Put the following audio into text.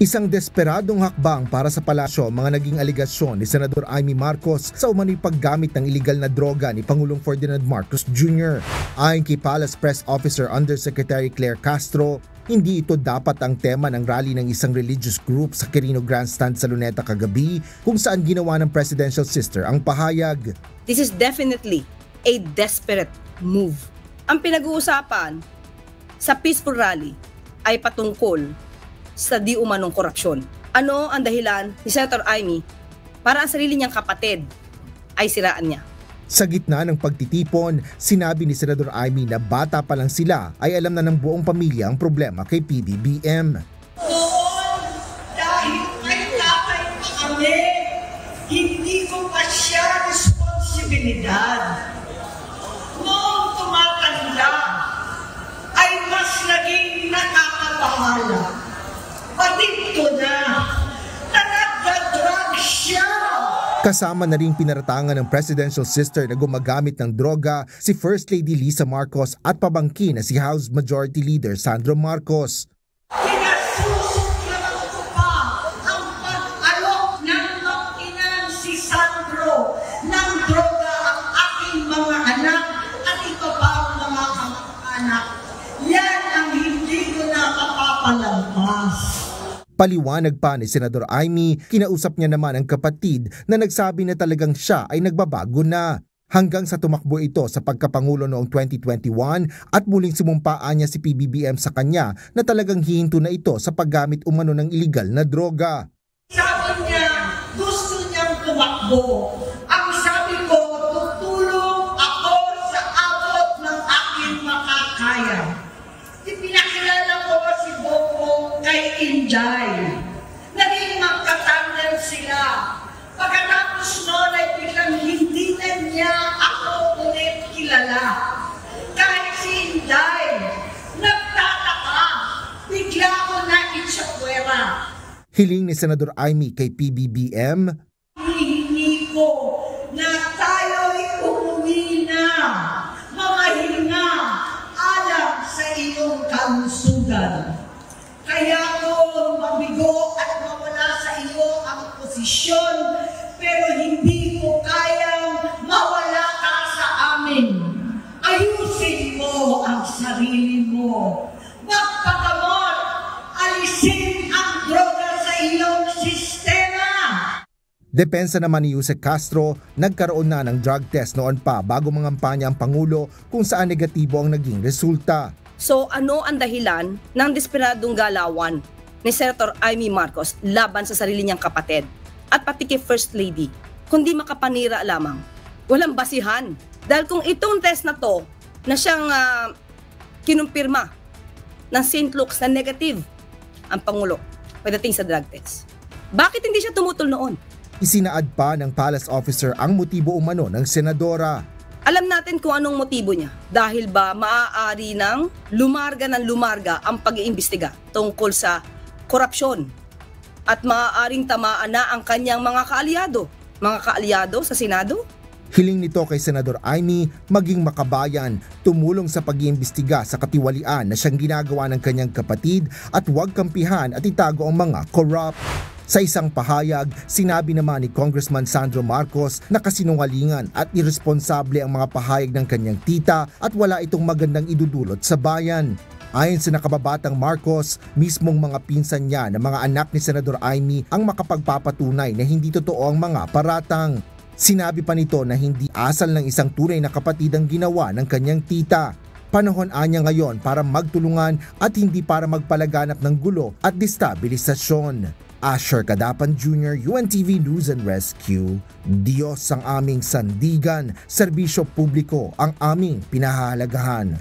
Isang desperadong hakbang para sa palasyo mga naging aligasyon ni Senador Amy Marcos sa umano'y paggamit ng iligal na droga ni Pangulong Ferdinand Marcos Jr. Ayon kay Palace Press Officer Undersecretary Claire Castro, hindi ito dapat ang tema ng rally ng isang religious group sa Quirino Grandstand sa Luneta kagabi kung saan ginawa ng presidential sister ang pahayag. This is definitely a desperate move. Ang pinag-uusapan sa peaceful rally ay patungkol sa di umanong korupsyon. Ano ang dahilan ni Senator Amy para ang sarili niyang kapatid ay siraan niya? Sa gitna ng pagtitipon, sinabi ni Senador Amy na bata pa lang sila ay alam na ng buong pamilya ang problema kay PBBM. Noon, dahil may tatay pa kami, hindi ko pa siya responsibilidad. Noong tumatanda, ay mas naging nakakabahala. Patid ko na nagda-drug siya. Kasama na rin pinaratangan ng presidential sister na gumagamit ng droga si First Lady Lisa Marcos at pabangkin na si House Majority Leader Sandro Marcos. Pinasusuklaman ko pa ang pag-alok ng mag-inang si Sandro ng droga ang aking mga anak at iba pa ang mga anak. Yan ang hindi ko nakapapalampas. Paliwanag pa ni Senador Amy, kinausap niya naman ang kapatid na nagsabi na talagang siya ay nagbabago na. Hanggang sa tumakbo ito sa pagkapangulo noong 2021 at muling sumumpaan niya si PBBM sa kanya na talagang hihinto na ito sa paggamit umano ng iligal na droga. Sabi niya, gusto niyang tumakbo. Ang sabi ko, tutulong ako sa abot ng aking makakaya. Pinakilala ko si Bobo kay Inday. Naging magkatandem sila. Pagkatapos noon ay biglang hindi na niya ako ulit kilala. Kahit si Inday, nagtataka, bigla ko na itsakwera. Hiling ni Senador Amy kay PBBM, Hinihingi ko na tayo'y umuwi na, mamahinga, alam sa iyong kalusugan. Kaya ko mabigo at mawala sa iyo ang posisyon, pero hindi ko kayang mawala ka sa amin. Ayusin mo ang sarili mo. Magpagamot, alisin ang droga sa iyong sistema. depensa naman ni Yusek Castro, nagkaroon na ng drug test noon pa bago mangampanya ang Pangulo kung saan negatibo ang naging resulta. So ano ang dahilan ng desperadong galawan ni Senator Amy Marcos laban sa sarili niyang kapatid at pati kay First Lady, kundi makapanira lamang? Walang basihan. Dahil kung itong test na to na siyang kinumpirma ng St. Luke's na negative ang Pangulo pagdating sa drug test, bakit hindi siya tumutol noon? Isinaad pa ng palace officer ang motibo umano ng senadora. Alam natin kung anong motibo niya. Dahil ba maaari ng lumarga ang pag-iimbestiga tungkol sa korupsyon at maaaring tamaan na ang kanyang mga kaalyado sa Senado? Hiling nito kay Senador Amy maging makabayan, tumulong sa pag-iimbestiga sa katiwalian na siyang ginagawa ng kanyang kapatid at huwag kampihan at itago ang mga corrupt. Sa isang pahayag, sinabi naman ni Congressman Sandro Marcos na kasinungalingan at irresponsable ang mga pahayag ng kanyang tita at wala itong magandang idudulot sa bayan. Ayon sa nakababatang Marcos, mismong mga pinsan niya na mga anak ni Senador Amy ang makapagpapatunay na hindi totoo ang mga paratang. Sinabi pa nito na hindi asal ng isang tunay na kapatid ang ginawa ng kanyang tita. Panahon anya ngayon para magtulungan at hindi para magpalaganap ng gulo at destabilisasyon. Asher Cadapan Jr., UNTV News and Rescue. Diyos ang aming sandigan, serbisyo publiko ang aming pinahahalagahan.